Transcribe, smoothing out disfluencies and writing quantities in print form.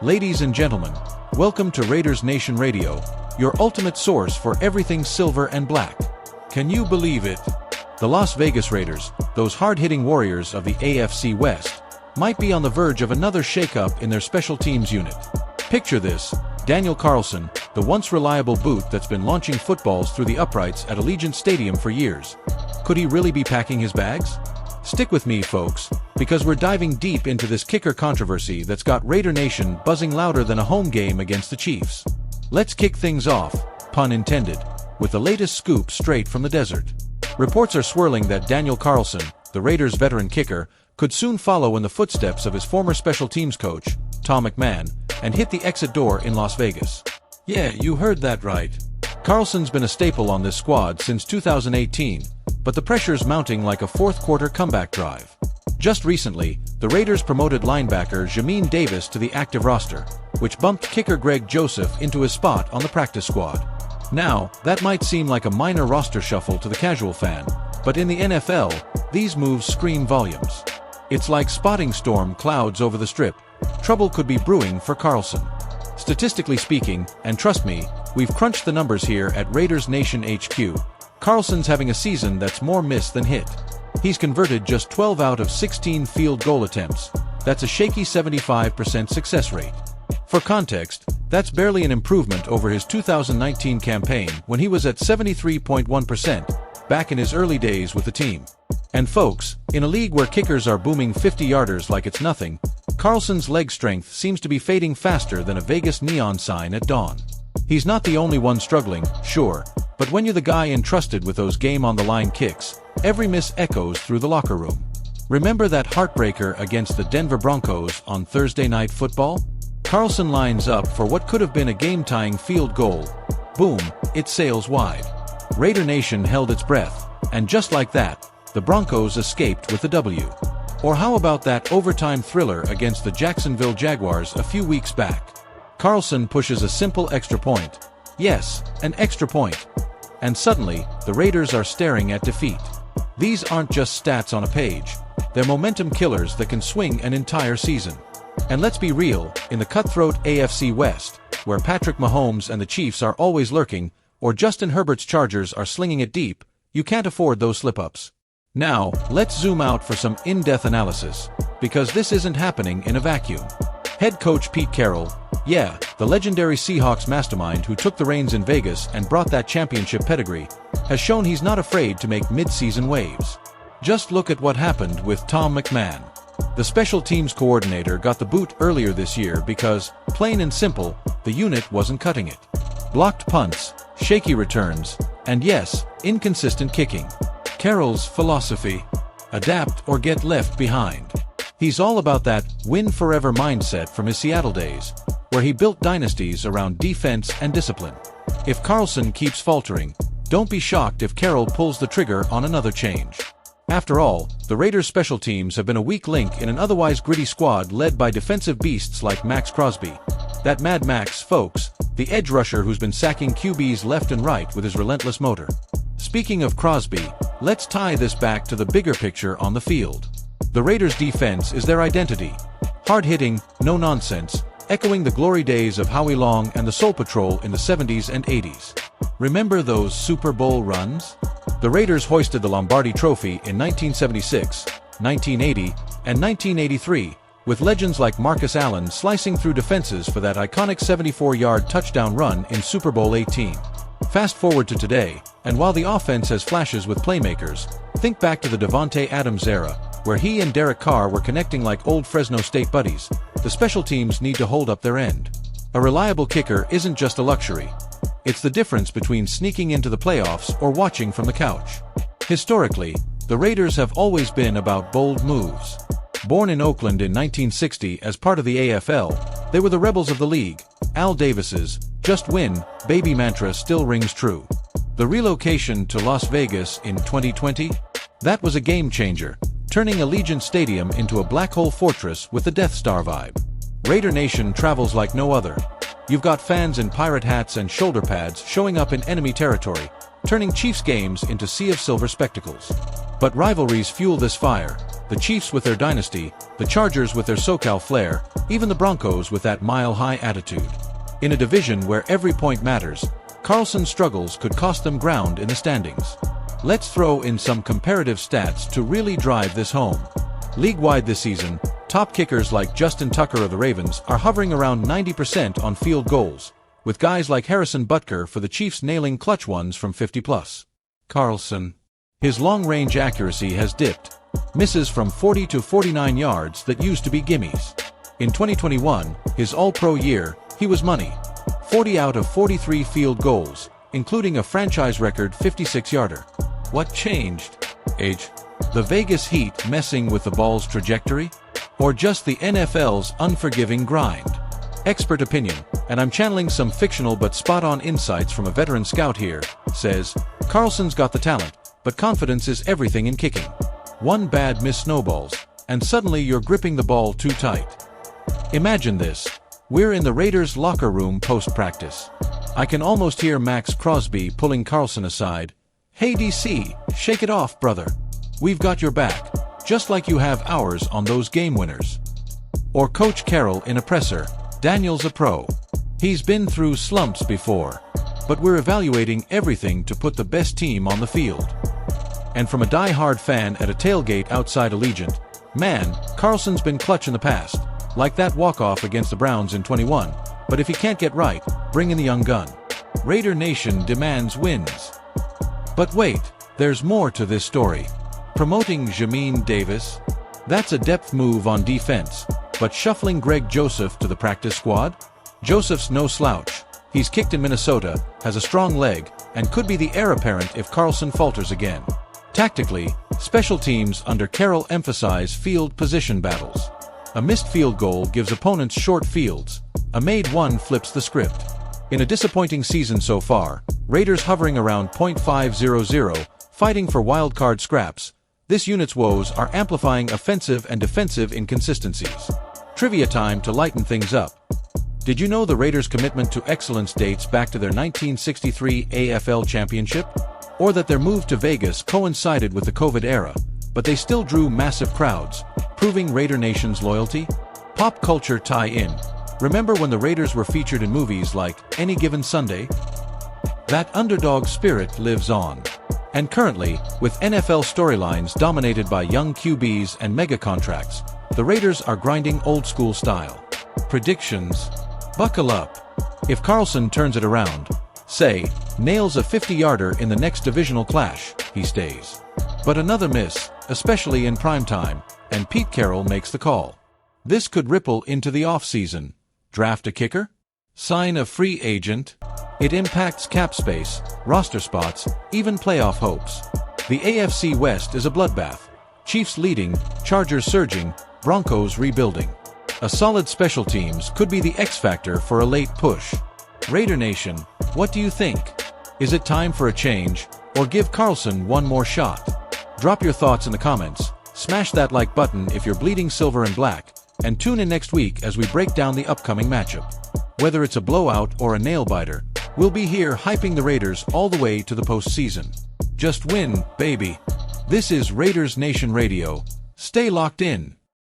Ladies and gentlemen, welcome to Raiders Nation Radio, your ultimate source for everything silver and black. Can you believe it? The Las Vegas Raiders, those hard-hitting warriors of the AFC West, might be on the verge of another shakeup in their special teams unit. Picture this: Daniel Carlson, the once reliable boot that's been launching footballs through the uprights at Allegiant Stadium for years. Could he really be packing his bags? Stick with me, folks, because we're diving deep into this kicker controversy that's got Raider Nation buzzing louder than a home game against the Chiefs. Let's kick things off, pun intended, with the latest scoop straight from the desert. Reports are swirling that Daniel Carlson, the Raiders' veteran kicker, could soon follow in the footsteps of his former special teams coach, Tom McMahon, and hit the exit door in Las Vegas. Yeah, you heard that right. Carlson's been a staple on this squad since 2018, but the pressure's mounting like a fourth-quarter comeback drive. Just recently, the Raiders promoted linebacker Jamin Davis to the active roster, which bumped kicker Greg Joseph into his spot on the practice squad. Now, that might seem like a minor roster shuffle to the casual fan, but in the NFL, these moves scream volumes. It's like spotting storm clouds over the strip. Trouble could be brewing for Carlson. Statistically speaking, and trust me, we've crunched the numbers here at Raiders Nation HQ, Carlson's having a season that's more miss than hit. He's converted just 12 out of 16 field goal attempts. That's a shaky 75% success rate. For context, that's barely an improvement over his 2019 campaign when he was at 73.1%, back in his early days with the team. And folks, in a league where kickers are booming 50-yarders like it's nothing, Carlson's leg strength seems to be fading faster than a Vegas neon sign at dawn. He's not the only one struggling, sure, but when you're the guy entrusted with those game-on-the-line kicks, every miss echoes through the locker room. Remember that heartbreaker against the Denver Broncos on Thursday Night Football? Carlson lines up for what could have been a game-tying field goal. Boom, it sails wide. Raider Nation held its breath, and just like that, the Broncos escaped with the W. Or how about that overtime thriller against the Jacksonville Jaguars a few weeks back? Carlson pushes a simple extra point. Yes, an extra point. And suddenly, the Raiders are staring at defeat. These aren't just stats on a page. They're momentum killers that can swing an entire season. And let's be real, in the cutthroat AFC West, where Patrick Mahomes and the Chiefs are always lurking, or Justin Herbert's Chargers are slinging it deep, you can't afford those slip-ups. Now, let's zoom out for some in-depth analysis, because this isn't happening in a vacuum. Head coach Pete Carroll, yeah, the legendary Seahawks mastermind who took the reins in Vegas and brought that championship pedigree, has shown he's not afraid to make mid-season waves. Just look at what happened with Tom McMahon. The special teams coordinator got the boot earlier this year because, plain and simple, the unit wasn't cutting it. Blocked punts, shaky returns, and yes, inconsistent kicking. Carroll's philosophy: adapt or get left behind. He's all about that win forever mindset from his Seattle days, where he built dynasties around defense and discipline. If Carlson keeps faltering, don't be shocked if Carroll pulls the trigger on another change. After all, the Raiders' special teams have been a weak link in an otherwise gritty squad led by defensive beasts like Max Crosby. That Mad Max, folks, the edge rusher who's been sacking QBs left and right with his relentless motor. Speaking of Crosby, let's tie this back to the bigger picture on the field. The Raiders' defense is their identity. Hard-hitting, no-nonsense, echoing the glory days of Howie Long and the Soul Patrol in the 70s and 80s. Remember those Super Bowl runs? The Raiders hoisted the Lombardi Trophy in 1976, 1980, and 1983, with legends like Marcus Allen slicing through defenses for that iconic 74-yard touchdown run in Super Bowl 18. Fast forward to today, and while the offense has flashes with playmakers, think back to the Davante Adams era, where he and Derek Carr were connecting like old Fresno State buddies. The special teams need to hold up their end. A reliable kicker isn't just a luxury. It's the difference between sneaking into the playoffs or watching from the couch. Historically, the Raiders have always been about bold moves. Born in Oakland in 1960 as part of the AFL, they were the rebels of the league. Al Davis's "just win, baby" mantra still rings true. The relocation to Las Vegas in 2020? That was a game changer, turning Allegiant Stadium into a black hole fortress with the Death Star vibe. Raider Nation travels like no other. You've got fans in pirate hats and shoulder pads showing up in enemy territory, turning Chiefs games into sea of silver spectacles. But rivalries fuel this fire. the Chiefs with their dynasty, the Chargers with their SoCal flair, even the Broncos with that mile-high attitude. In a division where every point matters, Carlson's struggles could cost them ground in the standings. Let's throw in some comparative stats to really drive this home. League-wide this season, top kickers like Justin Tucker of the Ravens are hovering around 90% on field goals, with guys like Harrison Butker for the Chiefs nailing clutch ones from 50+. Carlson. His long-range accuracy has dipped. Misses from 40 to 49 yards that used to be gimmies. In 2021, his All-Pro year, he was money. 40 out of 43 field goals, including a franchise record 56-yarder. What changed? Age? The Vegas Heat messing with the ball's trajectory? Or just the NFL's unforgiving grind? Expert opinion, and I'm channeling some fictional but spot-on insights from a veteran scout here, says, Carlson's got the talent, but confidence is everything in kicking. One bad miss snowballs, and suddenly you're gripping the ball too tight. Imagine this. We're in the Raiders' locker room post-practice. I can almost hear Max Crosby pulling Carlson aside. Hey DC, shake it off, brother. We've got your back, just like you have ours on those game winners. Or Coach Carroll in a presser. Daniel's a pro. He's been through slumps before. But we're evaluating everything to put the best team on the field. And from a die-hard fan at a tailgate outside Allegiant, man, Carlson's been clutch in the past, like that walk-off against the Browns in 21, but if he can't get right, bring in the young gun. Raider Nation demands wins. But wait, there's more to this story. Promoting Jamin Davis? That's a depth move on defense, but shuffling Greg Joseph to the practice squad? Joseph's no slouch. He's kicked in Minnesota, has a strong leg, and could be the heir apparent if Carlson falters again. Tactically, special teams under Carroll emphasize field position battles. A missed field goal gives opponents short fields. A made one flips the script. In a disappointing season so far, Raiders hovering around .500, fighting for wildcard scraps, this unit's woes are amplifying offensive and defensive inconsistencies. Trivia time to lighten things up. Did you know the Raiders' commitment to excellence dates back to their 1963 AFL championship? Or that their move to Vegas coincided with the COVID era, but they still drew massive crowds, proving Raider Nation's loyalty? Pop culture tie-in. Remember when the Raiders were featured in movies like Any Given Sunday? That underdog spirit lives on. And currently, with NFL storylines dominated by young QBs and mega contracts, the Raiders are grinding old-school style. Predictions? Buckle up. If Carlson turns it around, say, nails a 50-yarder in the next divisional clash, he stays. But another miss, especially in prime time, and Pete Carroll makes the call. This could ripple into the offseason. Draft a kicker? Sign a free agent? It impacts cap space, roster spots, even playoff hopes. The AFC West is a bloodbath. Chiefs leading, Chargers surging, Broncos rebuilding. A solid special teams could be the X-factor for a late push. Raider Nation, what do you think? Is it time for a change, or give Carlson one more shot? Drop your thoughts in the comments, smash that like button if you're bleeding silver and black, and tune in next week as we break down the upcoming matchup. Whether it's a blowout or a nail-biter, we'll be here hyping the Raiders all the way to the postseason. Just win, baby. This is Raiders Nation Radio. Stay locked in.